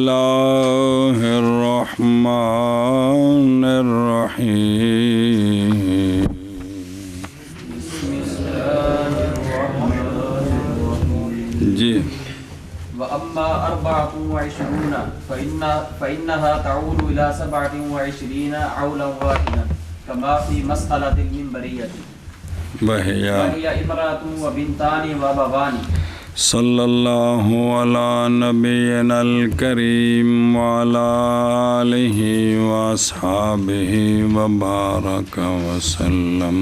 الله الرحمن الرحيم جی وأما 24 فإنها تعود إلى 27 عولا واحدا كما في مسألة المنبرية وهي امرأة وبنتان وأبوان صلی اللہ علی نبینا الکریم وعلی آلہ واصحابہ وبارک وسلم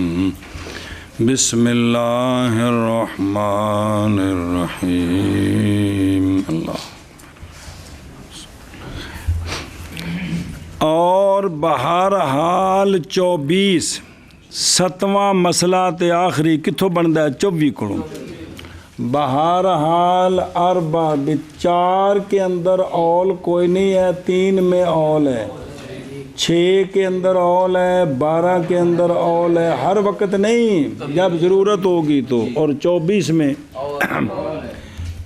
بسم اللہ الرحمن الرحیم اللہ اور بہرحال 24 7واں مسئلہ تے آخری کتھوں بندا ہے 24 کو بہرحال اربع 4 کے اندر اول کوئی نہیں ہے 3 میں اول ہے 6 کے اندر اول ہے 12 کے اندر اول ہے ہر وقت نہیں جب ضرورت ہوگی تو اور 24 میں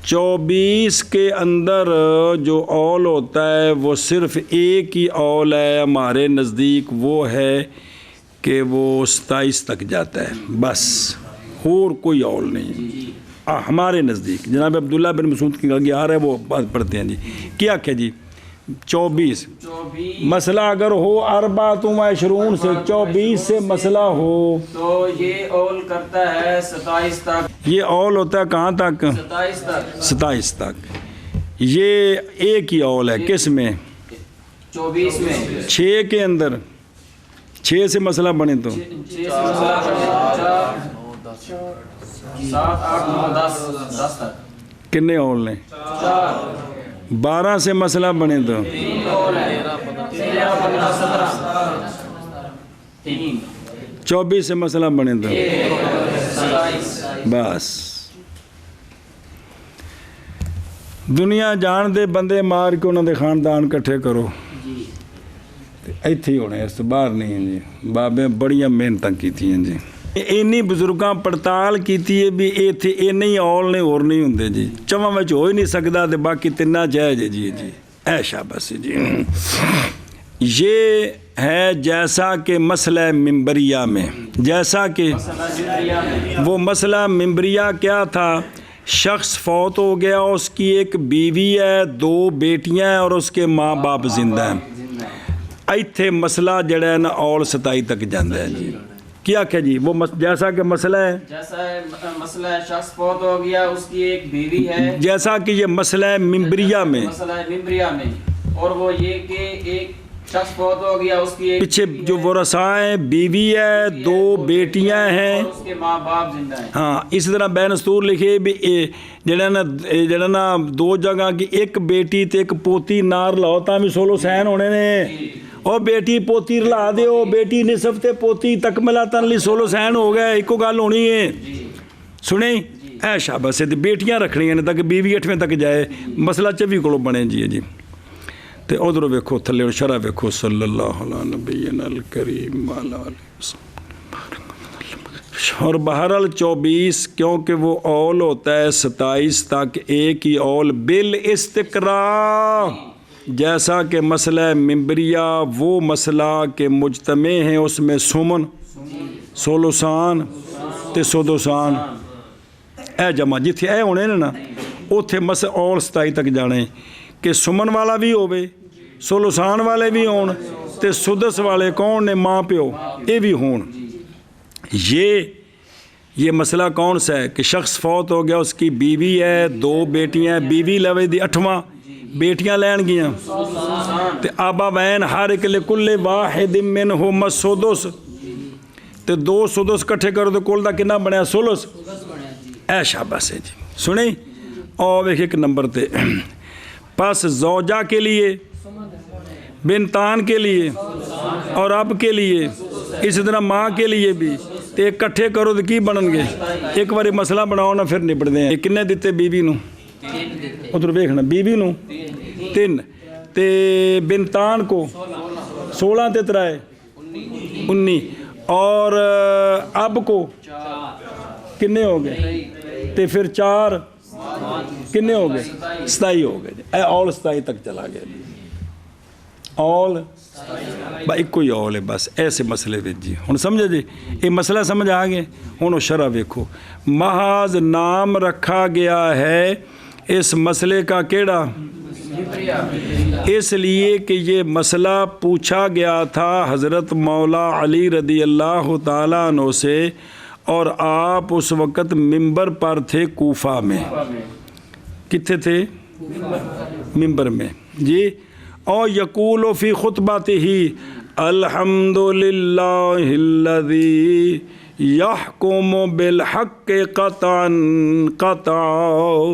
24 کے اندر جو اول ہوتا ہے وہ صرف ایک ہی اول ہے ہمارے نزدیک وہ ہے کہ وہ 27 تک جاتا ہے بس اور کوئی اول نہیں ہمارے نزدیک جناب عبداللہ بن مسعود کی گل آ رہا ہے وہ بات پڑھتے ہیں جی کیا کہ جی 24 مسئلہ اگر ہو 24 سے 24 سے مسئلہ ہو تو یہ اول کرتا ہے 27 تک یہ اول ہوتا ہے کہاں تک 27 تک یہ ایک ہی اول ہے کس میں 24 میں 6 کے اندر 6 سے مسئلہ بنے تو 7 8 9 10 تک کتنے اول نے 12 سے مسئلہ بنے تو 24 سے مسئلہ بنے تو بس دنیا جان دے بندے مار کے انہوں دے خاندان کٹھے کرو ایتھے ہی ہونے اس باہر نہیں ہیں جی بابے بڑیاں محنتاں کی تھی ہیں جی اینی بزرگاں پڑتال کیتی ہے بھی ایتھے اینی اول نے اور نہیں ہوندے جی چواں وچ ہو ہی نہیں سکدا تے باقی تنہ جائے جی جی اے شاباش جی یہ ہے جیسا کہ مسئلہ ممبریہ میں جیسا کہ وہ مسئلہ ممبریہ کیا تھا شخص فوت ہو گیا اس کی ایک بیوی ہے 2 بیٹیاں ہیں اور اس کے ماں باپ زندہ ہیں ایتھے مسئلہ جڑا ہے نا اول 27 تک جاندہ ہے جی کیا کہ جی وہ جیسا کہ مسئلہ ہے مسئلہ ہے شخص فوت ہو گیا اس کی ایک بیوی ہے جیسا کہ یہ مسئلہ ہے ممبریہ میں اور وہ یہ کہ ایک شخص فوت ہو گیا اس کی ایک پیچھے جو ورثاء ہیں بیوی ہے 2 بیٹیاں ہیں اس کے ماں باپ زندہ ہیں ہاں اسی طرح بین استور لکھے بھی جڑا نا 2 جگہ کی ایک بیٹی تے ایک پوتی نار لاؤ تا بھی 16 سین ہونے نے او بیٹی پوتی رلا دے او بیٹی نصف تے پوتی تکملہ تن لی 16 سین ہو گئے ایک کو گل ہونی ہے سنیں اے شاباش سے بیٹیاں رکھنی ہیں تاکہ بیوی 8ویں تک جائے مسئلہ 24 کو بنے جی جی تے ادھر ویکھو تھلے شرح ویکھو صلی اللہ علیہ نبینا الکریم وعلی آلہ وسلم اور بہرحال 24 کیونکہ وہ اول ہوتا ہے 27 تک ایک ہی اول بالاستقراء جیسا کہ مسئلہ ممبریہ وہ مسئلہ کہ مجتمع ہیں اس میں سمن سولوسان تے سودوسان اے جمع جتھے اے ہونے نا اوتھے مسئلہ اول 27 تک جانے کہ سمن والا بھی ہوئے سولوسان والے بھی ہون تے سدس والے کون نے ماں پیو اے بھی ہون یہ مسئلہ کون سا ہے کہ شخص فوت ہو گیا اس کی بیوی ہے 2 بیٹیاں بیوی لوے دی 8واں بیٹیاں لین گیاں تے ابوین ہر ایک لکل واحد منہم السدس تے 2 سدس کٹھے کرو تو کل دا کنا بنیا سولس اے شاباش ہے جی سنیں اور ایک نمبر تے پس زوجہ کے لیے بنتان کے لیے اور اب کے لیے اسی طرح ماں کے لیے بھی تے کٹھے کرو تو کی بنن گے ایک باری مسئلہ بناؤ نا پھر نپڑ دیں کنے دیتے بیوی نو ادھر ویکھنا بیوی نو 3 تے بنتان کو 16 تے 3 19 اور اب کو کنے ہو گئے تے پھر 4 کنے ہو گئے 27 ہو گئے جی اے اول 27 تک چلا گیا جی اول بھائی کوئی اول ہے بس ایسے مسئلے وچ جی ہن سمجھے جی یہ مسئلہ سمجھ آ گئے ہن شرح ویکھو محض نام رکھا گیا ہے اس مسئلے کا کیڑا اس لیے کہ یہ مسئلہ پوچھا گیا تھا حضرت مولا علی رضی اللہ تعالیٰ عنہ سے اور آپ اس وقت منبر پر تھے کوفہ میں کتنے تھے منبر میں جی اور یقول فی خطبتہ الحمدللہ الذی یحکم بالحق قطعا قطعا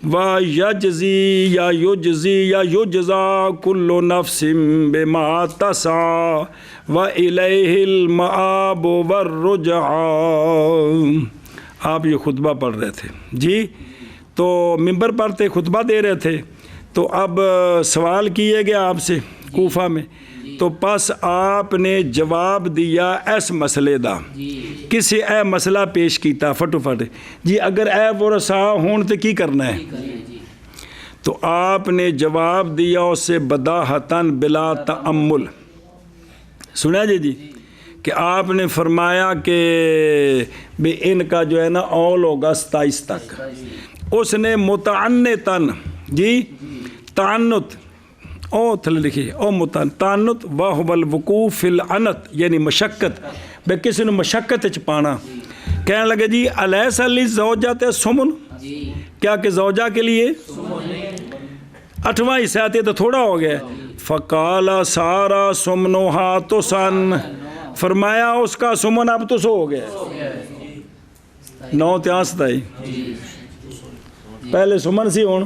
وَيَجْزِي یا یجزی یا یجزا کل نفس بما تسعى وَإِلَيْهِ الْمَآبُ وَالرُّجْعَى آپ یہ خطبہ پڑھ رہے تھے جی تو منبر پر تھے خطبہ دے رہے تھے تو اب سوال کیے گیا آپ سے کوفہ میں تو پس آپ نے جواب دیا اس مسئلے دا کسی اے مسئلہ پیش کیتا فٹو فٹ جی اگر اے ورثہ ہون تو کی کرنا ہے تو آپ نے جواب دیا اس سے بداہتاً بلا تأمل سنا جی کہ آپ نے فرمایا کہ بے ان کا جو ہے نا اول ہوگا 27 تک اس نے متعنتاً جی تعنت او تھلے لکھی او تعنت واہو الوقوف فی العنت یعنی مشقت بے کسی نے مشقت چ پانا کہنے لگے جی الیس للزوجۃ سمن کیا کہ زوجہ کے لیے 8واں حصہ آتے تو تھوڑا ہو گیا فقال سارا سمنوہا تسن فرمایا اس کا سمن اب تو سو ہو گیا 9 تیاں 27 پہلے سمن سی ہون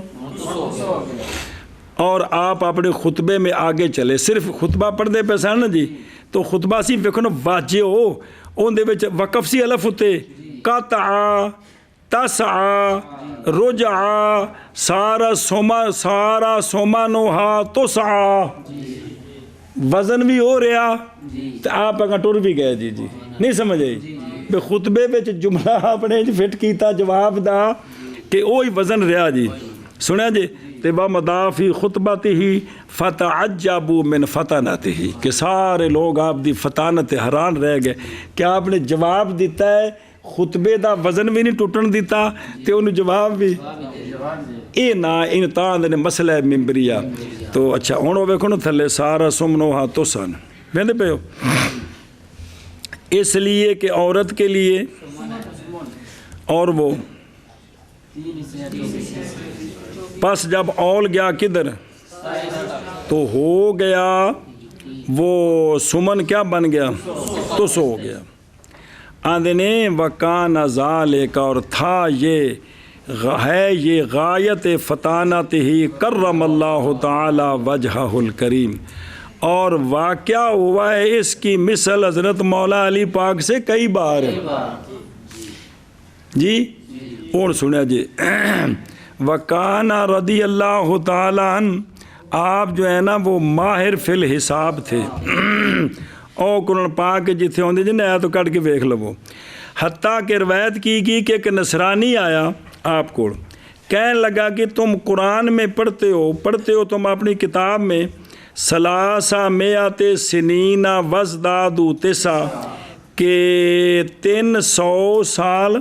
اور آپ اپنے خطبے میں آگے چلے صرف خطبہ پڑھ دے پیسہ نا جی تو خطبہ سی ویکھو نا واجہ ہو اون دے وچ وقف سی الف ہوتے قطع تسعى رجع سارا سومانوہا تسعى وزن بھی ہو رہا تو آپ اگاں ٹر بھی گئے جی نہیں سمجھ آئی بے خطبے وچ جملہ اپنے فٹ کیتا جواب دا کہ وہی وزن رہا جی سنیا جی تبا مدافی خطبت ہی فتعجبوا من فتنت ہی کہ سارے لوگ آپ دی فتانت حیران رہ گئے کہ آپ نے جواب دیتا ہے خطبے دا وزن بھی نہیں ٹوٹن دیتا تے انہوں جواب بھی اے نا انتان نے مسئلہ ممبریہ تو اچھا انہوں ویکھو نا تھلے سارا سمنوہا تسن بیندے پہ ہو اس لیے کہ عورت کے لیے اور وہ پس جب اول گیا کدھر تو ہو گیا وہ سمن کیا بن گیا تو سو ہو گیا آندھنے وکان ذالک اور تھا یہ ہے یہ غایت فتانت ہی کرم اللہ تعالی وجہہ الکریم اور واقعہ ہوا ہے اس کی مثل حضرت مولا علی پاک سے کئی بار جی اور سنیا جی وکان رضی اللہ تعالیٰ عنہ آپ جو ہے نا وہ ماہر فی الحساب تھے او قرآن پاک جتھے ہوندے جن آیا تو کٹ کے ویکھ لو حتیٰ کہ روایت کی گئی کہ ایک نصرانی آیا آپ کو کہنے لگا کہ تم قرآن میں پڑھتے ہو تم اپنی کتاب میں ثلاثہ میات سنین وزدادو تسع کہ 300 سال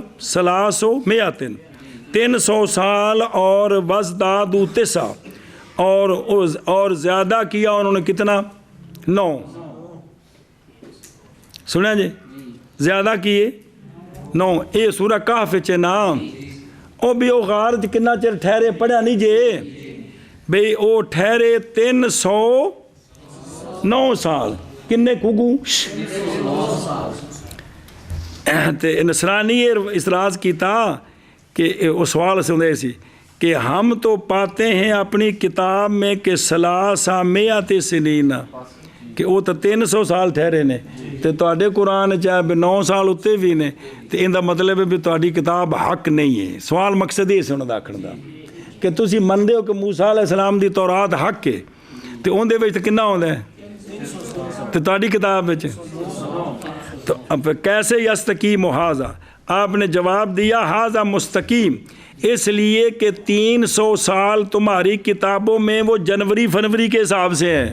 300 سال اور وزدادو تسع اور زیادہ کیا انہوں نے کتنا 9 سنیا جی زیادہ کیے 9 اے سورہ کہف چے نا او بھی او غار کنا چر ٹھہرے پڑھا نہیں جے بھئی او ٹھہرے 309 سال کنے کگو تے نصرانی اعتراض کیتا کہ اس سوال سے ہوندے سی کہ ہم تو پاتے ہیں اپنی کتاب میں کہ ثلاثہ میات سنین کہ وہ تو 300 سال ٹھہرے نے تے تواڈے قرآن چاہے 9 سال اتے بھی نے تے ان دا مطلب ہے بھی تواڈی کتاب حق نہیں ہے سوال مقصد یہ سن دا آکھن دا کہ تسی مندے ہو کہ موسیٰ علیہ السلام دی تورات حق ہے تے اون دے وچ کنا ہوندا ہے تے تواڈی کتاب وچ تو اب کیسے یستقیم ھذا آپ نے جواب دیا ھذا مستقیم اس لیے کہ 300 سال تمہاری کتابوں میں وہ جنوری فروری کے حساب سے ہیں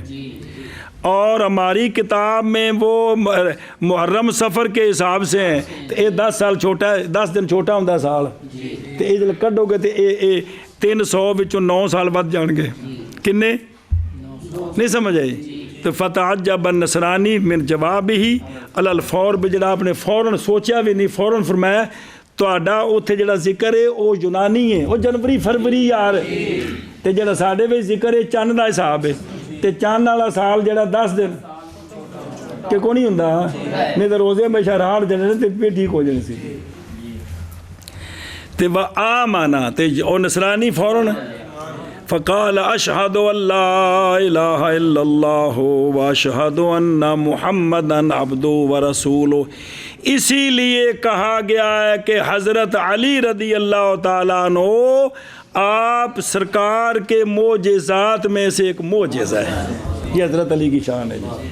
اور ہماری کتاب میں وہ محرم سفر کے حساب سے ہیں. تو یہ 10 سال چھوٹا ہے, 10 دن چھوٹا ہوں سال. تو یہ جب کڈو گے تو یہ 300 وچوں 9 سال ود جان گے. کنے نہیں سمجھ آئی؟ تو فتعجب النصرانی من جواب ہی الفور بھی جڑا آپ نے فوراً سوچا بھی نہیں, فوراً فرمایا تہاڈا اوتھے جڑا ذکر ہے وہ یونانی ہے, وہ جنوری فروری یار. تے جڑا ساڈے وچ ذکر ہے چند دا حساب ہے, تے چند والا سال جڑا 10 دن کہ کو نہیں ہوندا, نہیں تے روزے ہمیشہ راڑ جنے تے پھر ٹھیک ہو جانے سی. تے وا آمنا تے او نصرانی فوراً فقال اشہد ان لا الہ الا اللہ واشہد ان محمدا عبدہ ورسولہ. اسی لیے کہا گیا ہے کہ حضرت علی رضی اللہ تعالیٰ عنہ آپ سرکار کے معجزات میں سے ایک معجزہ ہے. یہ حضرت علی کی شان ہے جی,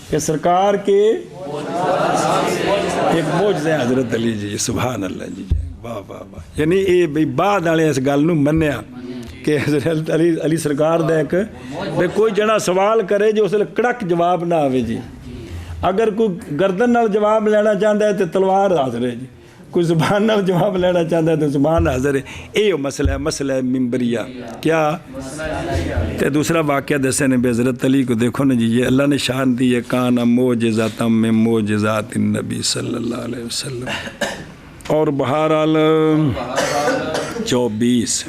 کہ سرکار کے ایک معجزہ ہے حضرت علی جی. سبحان اللہ جی, واہ واہ واہ. یعنی یہ بھی بعد والے اس گل نوں منیا کہ حضرت علی سرکار دا ایک بے کوئی جنا سوال کرے جو اس لئے کڑک جواب نہ آوے جی. اگر کوئی گردن نال جواب لینا چاہتا ہے تو تلوار حاضر ہے جی, کوئی زبان نال جواب لینا چاہتا ہے تو زبان حاضر ہے. یہ مسئلہ ہے ممبریہ. کیا تے دوسرا واقعہ دسے نے بے حضرت علی کو دیکھو نا جی, یہ اللہ نے شان دی ہے کان معجزاتم من معجزات النبی صلی اللہ علیہ وسلم. اور بہرحال 24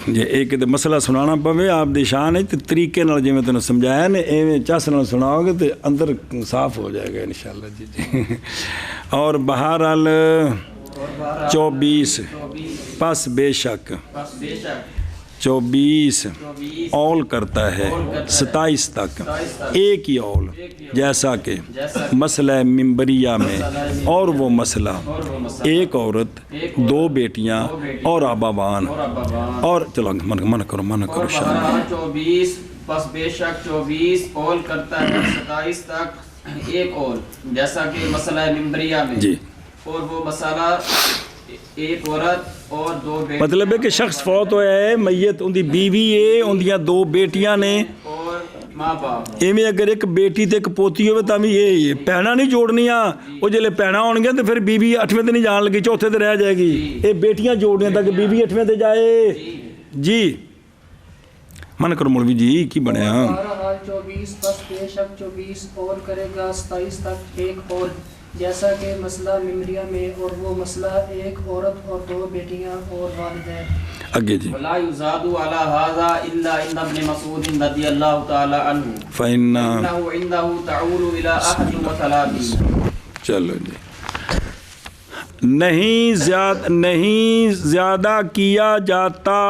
جی ایک تو مسئلہ سنانا پوے آپ دی شان ہے, تو طریقے نال جی میں تمہیں سمجھایا نے ایویں چس نال سناؤ گے تو اندر صاف ہو جائے گا انشاءاللہ جی جی. اور بہرحال 24 پس بے شک 24 اول کرتا ہے 27 تک ایک ہی اول, جیسا کہ مسئلہ ممبریہ میں, اور وہ مسئلہ ایک عورت 2 بیٹیاں اور اباوان. اور چلو من کرو شان. 24 پس بے شک 24 اول کرتا ہے 27 تک ایک اول, جیسا کہ مسئلہ ممبریہ میں جی, اور وہ مسئلہ ایک عورت اور 2 بیٹیاں. مطلب ہے کہ شخص فوت ہوا ہے, میت ان دی بیوی ہے, ان دیاں 2 بیٹیاں نے اور ماں باپ. ایویں اگر ایک بیٹی تے ایک پوتی ہوئے تاں بھی یہ پہنا نہیں جوڑنیاں, وہ جلے پہنا ہون گے تو پھر بیوی 8ویں تے نہیں جان لگی, 4تھے تے رہ جائے گی. یہ بیٹیاں جوڑنیاں تاکہ بیوی 8ویں تے جائے جی. من کرو مولوی جی کی بنیا. 24 پس بے شک 24 اور کرے گا 27 تک ایک اور, جیسا کہ مسئلہ ممبریہ میں, اور وہ مسئلہ ایک عورت اور 2 بیٹیاں اور والدین. آگے جی. وَلَا يُزَادُ عَلَى هَذَا إِلَّا إِنَّ ابْنِ مَسْعُودٍ رَضِيَ اللَّهُ تَعَالَى عَنْهُ فَإِنَّهُ عِنْدَهُ تَعُولُ إِلَى 31. چلو جی. نہیں زیادہ کیا جاتا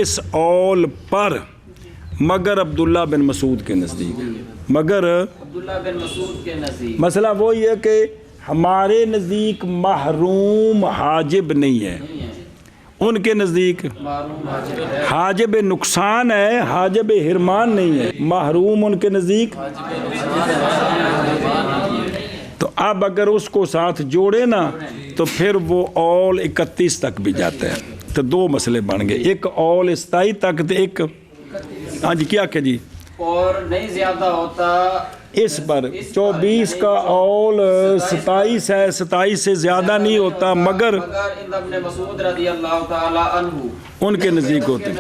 اس اول پر مگر عبداللہ بن مسعود کے نزدیک, مگر عبداللہ بن مسعود کے نزدیک. مسئلہ وہی ہے کہ ہمارے نزدیک محروم حاجب نہیں ہے, ان کے نزدیک حاجب نقصان ہے, حاجب حرمان نہیں ہے. محروم ان کے نزدیک. تو اب اگر اس کو ساتھ جوڑے نا تو پھر وہ اول 31 تک بھی جاتا ہے. تو 2 مسئلے بن گئے, ایک اول 27 تک تو ایک ہاں جی کیا کہ جی. اور نہیں زیادہ ہوتا اس پر 24 کا اول 27 ہے, 27 سے زیادہ نہیں ہوتا مگر ابن مسعود رضی اللہ تعالی عنہ ان کے نزدیک ہوتے.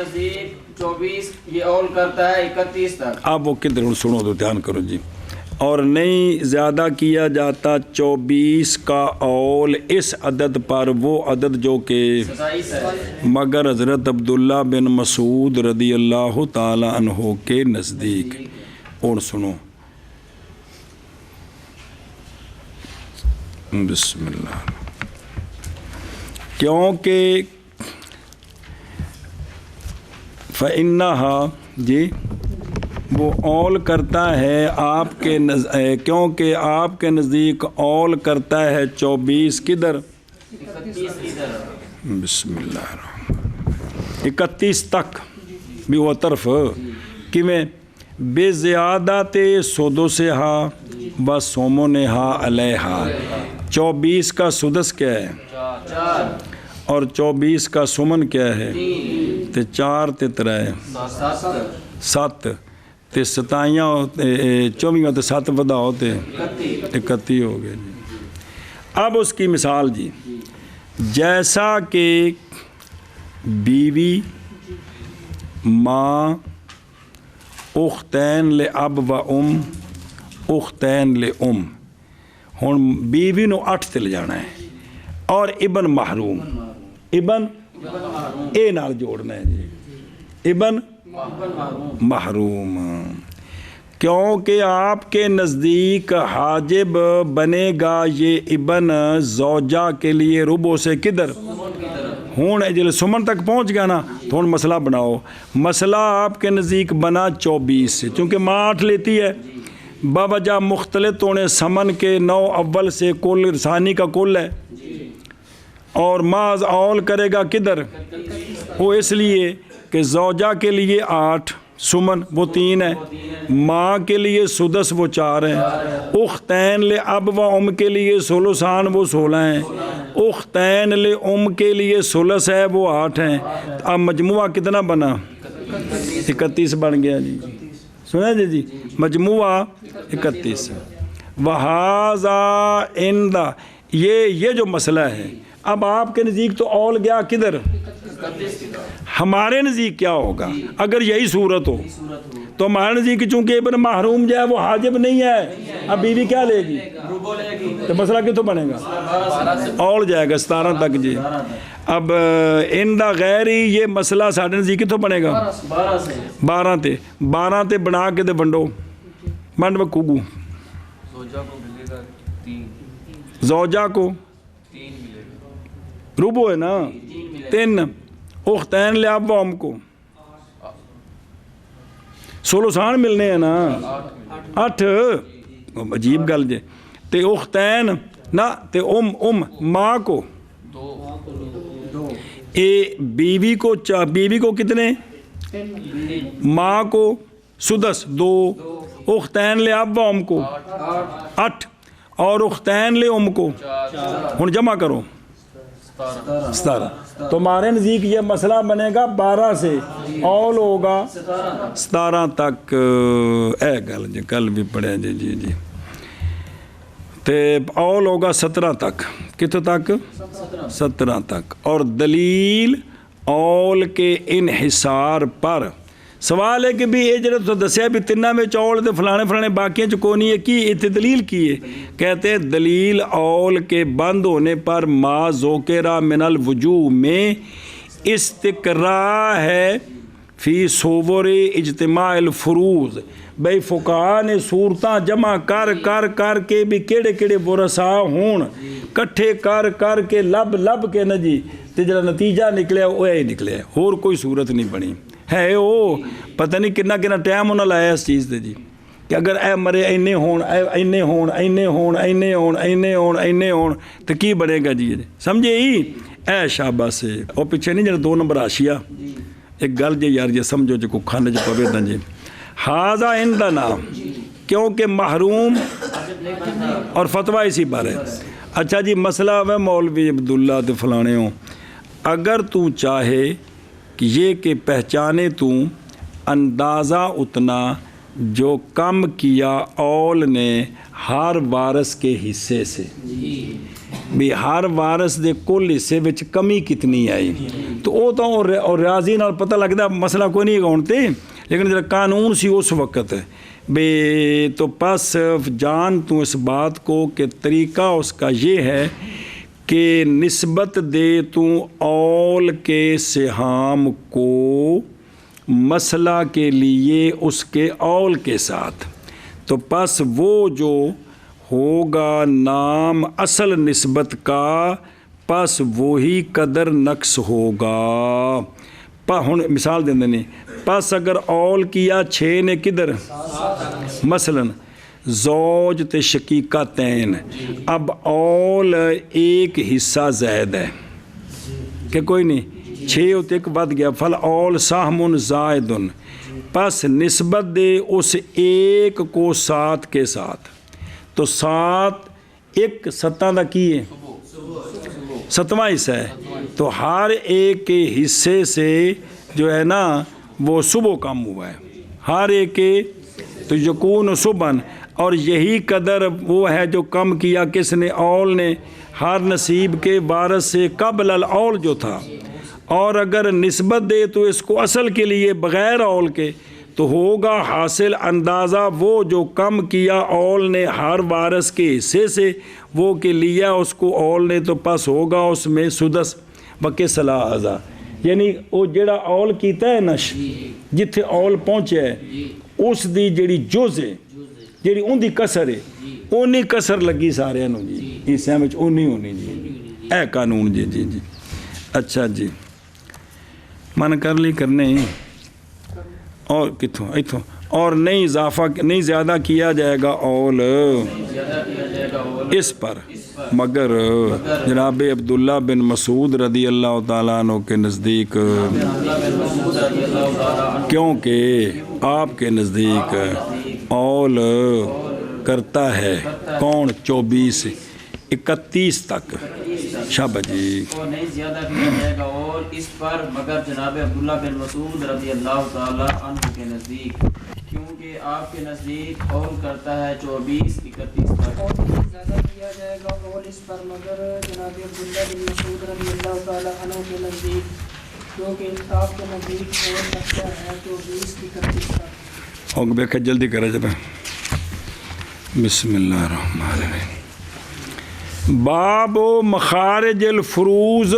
24 یہ اول کرتا ہے 31 تک. آپ وہ کدھر سنو تو دھیان کرو جی. اور نہیں زیادہ کیا جاتا 24 کا اول اس عدد پر وہ عدد جو کہ مگر حضرت عبداللہ بن مسعود رضی اللہ تعالی عنہ کے نزدیک. اور سنو بسم اللہ. کیونکہ فَإِنَّهَا جی وہ اول کرتا ہے آپ کے کیونکہ آپ کے نزدیک اول کرتا ہے 24 کدھر بسم اللہ الرحمن 31 تک بھی وہ طرف کہ میں بے زیادت سدسہا و سومنہا علیہا. 24 کا سدس کیا ہے اور 24 کا سمن کیا ہے؟ تے 4 تے 3 7 تے 27 24 تے 7 ਵਧਾਓ تے 31 ہو گئے جی۔ اب اس کی مثال جی، جیسا کہ بیوی، ماں، اختین لاب و اختین لام، ہوں بیوی نو 8 تے لے جانا ہے اور ابن محروم، ابن اے نال جوڑنا ہے جی، ابن محروم، کیونکہ آپ کے نزدیک حاجب بنے گا یہ ابن زوجہ کے لیے ربع سے کدھر، ہوں جب سمن تک پہنچ گیا نا تو ہوں مسئلہ بناؤ۔ مسئلہ آپ کے نزدیک بنا 24 سے، چونکہ ماں 8 لیتی ہے، بوجہ مختلط ہونے سمن کے 9 اول سے کل ثانی کا کل ہے، اور ماں اول کرے گا کدھر، وہ اس لیے کہ زوجہ کے لیے 8 سمن وہ 3 ہے، ماں کے لیے سدس وہ 4 ہیں، اختین لاب و ام کے لیے ثلثان وہ 16 ہیں، اختین لام کے لیے ثلث ہے وہ 8 ہیں۔ اب مجموعہ کتنا بنا؟ 31 بن گیا جی، سنا جی مجموعہ 31۔ وہذا عندہ، یہ جو مسئلہ ہے، اب آپ کے نزدیک تو اول گیا کدھر، ہمارے نزدیک کیا ہوگا اگر یہی صورت ہو تو ہمارے نزدیک چونکہ ابن محروم جو ہے وہ حاجب نہیں ہے، اب بیوی کیا لے گی، تو مسئلہ کتوں بنے گا، اول جائے گا 17 تک جی۔ اب اندہ غیری یہ مسئلہ ساڑھے نزدیک کتوں بنے گا، 12 تے بنا کے تے ونڈو منڈ وکوگو، زوجہ کو ربو ہے نا 3، اختین لاب و ام کو ثلثان ملنے ہیں نا 8، عجیب گل جے، تے اختین نا تے ام ماں کو اے بیوی کو کتنے، ماں کو سدس 2، اختین لاب و ام کو 8 اور اختین لام کو ہن جمع کرو 17۔ تو ہمارے نزدیک یہ مسئلہ بنے گا 12 سے، اول ہوگا 17 تک، اے گل جی کل بھی پڑھے جی جی جی، تے اول ہوگا 17 تک، کتنے تک، 17 تک۔ اور دلیل اول کے انحصار پر سوال ہے کہ بھی یہ جڑا تو دسیا بھی تینوں میں اول تے فلانے باقیاں چ کونی ہے، کی اتنے دلیل کی ہے، کہتے ہیں دلیل اول کے بند ہونے پر ما ذکر من الوجوہ میں استقراء ہے فی صور اجتماع الفروض، بھئی فقہاء نے صورتاں جمع کر کے بھی کیڑے ورثاء ہون، کٹھے کر کے لب کے نجی تے جڑا نتیجہ نکلیا وہ یہی نکلیا، اور کوئی صورت نہیں بنی ہے۔ وہ پتہ نہیں کنا ٹائم انہوں لایا اس چیز دے جی، کہ اگر اے مرے اینے ہون تو کی بنے گا جی، سمجھے ہی اے شابہ سے۔ اور پیچھے نہیں جڑا 2 نمبر آشیا، ایک گل جی یار جی سمجھو جی کو کھانے جی پوے نہ جی، ہاذا عندنا، کیونکہ محروم اور فتویٰ اسی پر ہے۔ اچھا جی مسئلہ ہے مولوی عبداللہ تے فلانے ہوں، اگر تو چاہے کہ یہ کہ پہچانے تو اندازہ اتنا جو کم کیا اول نے ہر وارث کے حصے سے، بھی ہر وارث دے کل حصے وچ کمی کتنی آئی، تو وہ تو اور ریاضی نال پتہ لگتا مسئلہ کوئی نہیں گونتے، لیکن جب قانون سی اس وقت بے تو پس جان تو اس بات کو کہ طریقہ اس کا یہ ہے کہ نسبت دے تو اول کے سہام کو مسئلہ کے لیے اس کے اول کے ساتھ، تو پس وہ جو ہوگا نام اصل نسبت کا، پس وہی قدر نقص ہوگا۔ ہن مثال دیں دیں، پس اگر اول کیا 6 نے کدھر، مثلا زوج تے شقیقتین، اب اول ایک حصہ زائد ہے کہ کوئی نہیں، 6 ہوتے ایک بد گیا، فل اول سہم زائد، پس نسبت دے اس ایک کو 7 کے ساتھ، تو 7 ایک 7 دا کی ہے 7واں حصہ ہے، تو ہر ایک کے حصے سے جو ہے نا وہ صبح کم ہوا ہے، ہر ایک کے، تو یکون صبحن، اور یہی قدر وہ ہے جو کم کیا کس نے؟ اول نے، ہر نصیب کے وارث سے قبل الاول جو تھا، اور اگر نسبت دے تو اس کو اصل کے لیے بغیر اول کے، تو ہوگا حاصل اندازہ وہ جو کم کیا اول نے ہر وارث کے حصے سے، وہ کہ لیا اس کو اول نے، تو پس ہوگا اس میں سدس بکے صلاح اعضا، یعنی وہ جڑا اول کیتا ہے نا جتھے اول پہنچیا ہے اس دی جڑی جز ہے، جڑی ان دی کسر ہے، اونی کسر لگی سارے نو جی، حصے وچ اونی ہونی جی، اے قانون جی جی جی۔ اچھا جی، من کر لی کرنے اور کتوں ایتھوں، اور نہیں اضافہ نہیں زیادہ کیا جائے گا اول اس پر مگر جناب عبداللہ بن مسعود رضی اللہ تعالیٰ عنہ کے نزدیک، کیونکہ آپ کے نزدیک اول کرتا ہے کون؟ 24 31 تک، شابہ جی، اور نہیں زیادہ کیا جائے گا اور اس پر مگر جناب عبداللہ بن مسعود رضی اللہ تعالی عنہ کے نزدیک، کیونکہ آپ کے نزدیک اول کرتا ہے 24 31 تک، اور نہیں زیادہ کیا جائے گا اور اس پر مگر جناب عبداللہ بن مسعود رضی اللہ تعالی عنہ کے نزدیک، کیونکہ آپ کے نزدیک اور کرتا ہے 24 31 تک۔ اور بیکھا جلدی کرا جب، بسم اللہ الرحمن الرحیم۔ باب مخارج الفروض،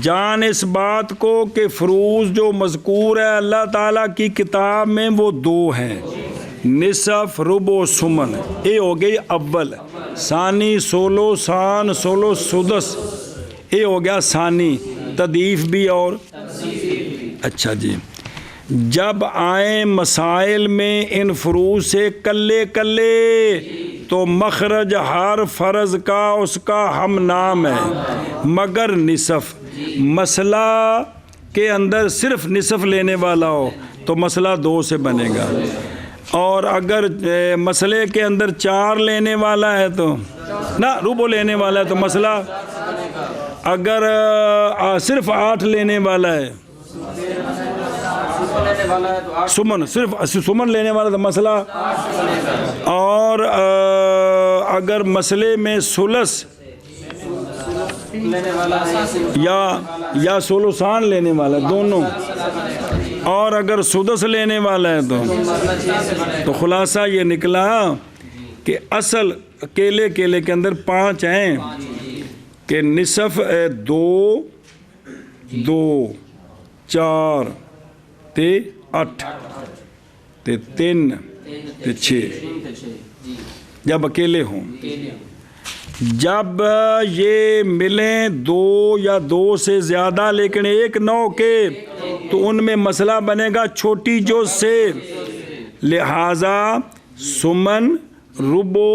جان اس بات کو کہ فروض جو مذکور ہے اللہ تعالیٰ کی کتاب میں وہ 2 ہیں، نصف، ربع و سمن، یہ ہو گئی اول، ثانی سولو سان سولو سدس، یہ ہو گیا ثانی، تضعیف بھی اور اچھا جی۔ جب آئیں مسائل میں ان فروض سے کلے کلے تو مخرج ہر فرض کا اس کا ہم نام ہے مگر نصف، مسئلہ کے اندر صرف نصف لینے والا ہو تو مسئلہ 2 سے بنے گا، اور اگر مسئلے کے اندر 4 لینے والا ہے تو نہ ربع لینے والا ہے تو مسئلہ، اگر صرف 8 لینے والا ہے سمن، صرف سمن لینے والا تو مسئلہ، اور اگر مسئلے میں ثلث یا ثلثان لینے والا دونوں، اور اگر سدس لینے والا ہے تو خلاصہ یہ نکلا کہ اصل اکیلے کے اندر 5 ہیں کہ نصف 2 2 4 تے 8 تے 3 تے 6 جب اکیلے ہوں، جب یہ ملیں 2 یا 2 سے زیادہ لیکن ایک نوع کے تو ان میں مسئلہ بنے گا چھوٹی جز سے، لہذا سمن، ربع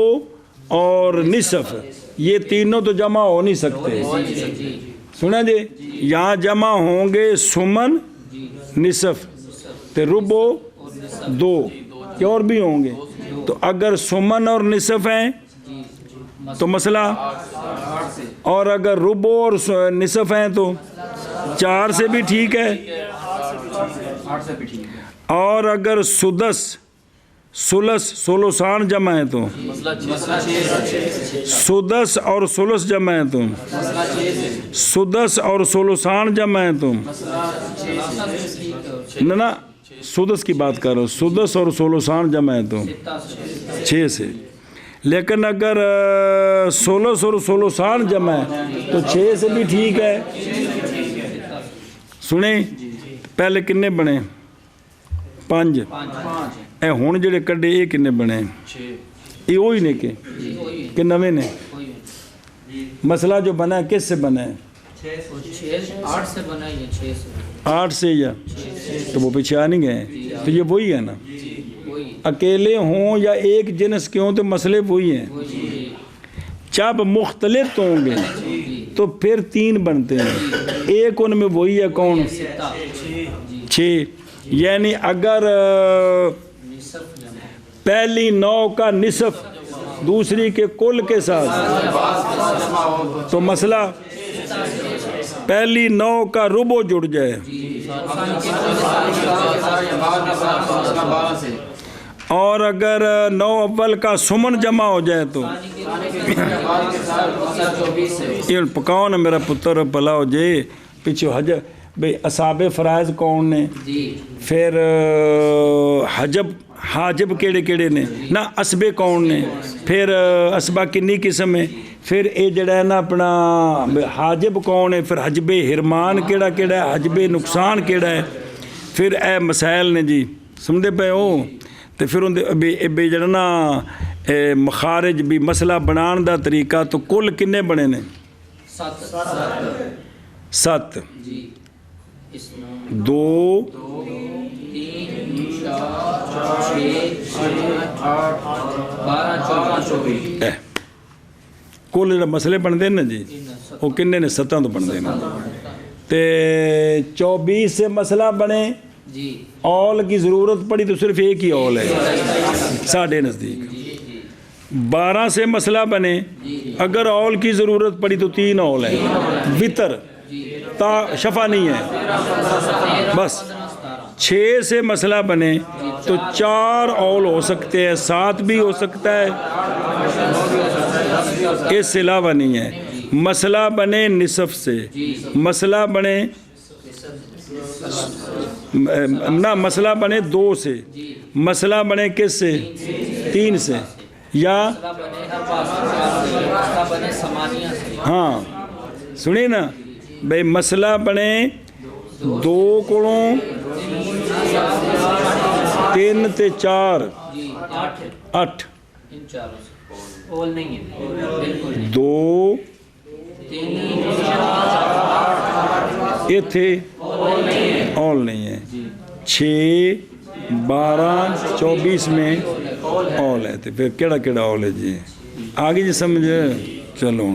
اور نصف یہ تینوں تو جمع ہو نہیں سکتے، سنا جی، یہاں جمع ہوں گے سمن نصف تے ربع 2 کہ اور بھی ہوں گے، تو اگر سمن اور نصف ہیں تو مسئلہ، اور اگر ربع اور نصف ہیں تو 4 سے بھی ٹھیک ہے، اور اگر سدس ثلث ثلثان جمع ہے تو سدس اور ثلث جمع ہے تو سدس اور ثلثان جمع ہے تو نہ سدس کی بات کر رہا ہوں، سدس اور ثلثان جمع ہے تو 6 سے، لیکن اگر ثلث اور ثلثان جمع ہے تو 6 سے بھی ٹھیک ہے۔ سنیں پہلے کنے بنے 5 اے ہون جڑے کڈے یہ کنے بنے 6، یہ وہی نے کہ نویں نے، مسئلہ جو بنا ہے کس سے بنا ہے؟ 8 سے بنا ہے، 6 سے، 8 سے، یا تو وہ پیچھے آ نہیں گئے، تو یہ وہی ہے نا، اکیلے ہوں یا ایک جنس کے ہوں تو مسئلے وہی ہیں، جب مختلف ہوں گے تو پھر 3 بنتے ہیں، ایک ان میں وہی ہے کون؟ 6، یعنی اگر پہلی نوع کا نصف دوسری کے کل کے ساتھ تو مسئلہ پہلی 9 کا ربع جڑ جائے اور اگر 9 اول کا سمن جمع ہو جائے تو یہ پکاؤ نا میرا پتر بھلا ہو جائے پیچھے حج بھئی اصحاب فرائض کون نے پھر حاجب کیڑے نے نہ اسبے کون نے پھر اسبا کنی قسم ہے پھر اے جڑا ہے نا اپنا حاجب کون ہے پھر حجب حرمان کیڑا ہے حجب نقصان کیڑا ہے پھر اے مسائل نے جی سمجھے پے ہو تو پھر بے جڑا نا مخارج بھی مسئلہ بنان دا طریقہ تو کل کنے بنے نے 7 2 کل جڑا مسئلے بنتے ہیں نا جی وہ کنے نے 7 تو بنتے ہیں تے 24 سے مسئلہ بنے اول کی ضرورت پڑی تو صرف ایک ہی اول ہے ساڑھے نزدیک 12 سے مسئلہ بنے اگر اول کی ضرورت پڑی تو 3 اول ہے وطر تا شفا نہیں ہے بس 6 سے مسئلہ بنے تو 4 اول ہو سکتے ہیں 7 بھی ہو سکتا ہے اس سے علاوہ نہیں ہے مسئلہ بنے نصف سے مسئلہ بنے نہ مسئلہ بنے 2 سے مسئلہ بنے کس سے 3 سے یا ہاں سنی نا بھئی مسئلہ بنے 2 کولوں 3 تے 4 8 2 یہ تھے اول نہیں ہے 6 12 24 میں اول ہے تو پھر کیڑا اول ہے جی آگے جی سمجھ چلو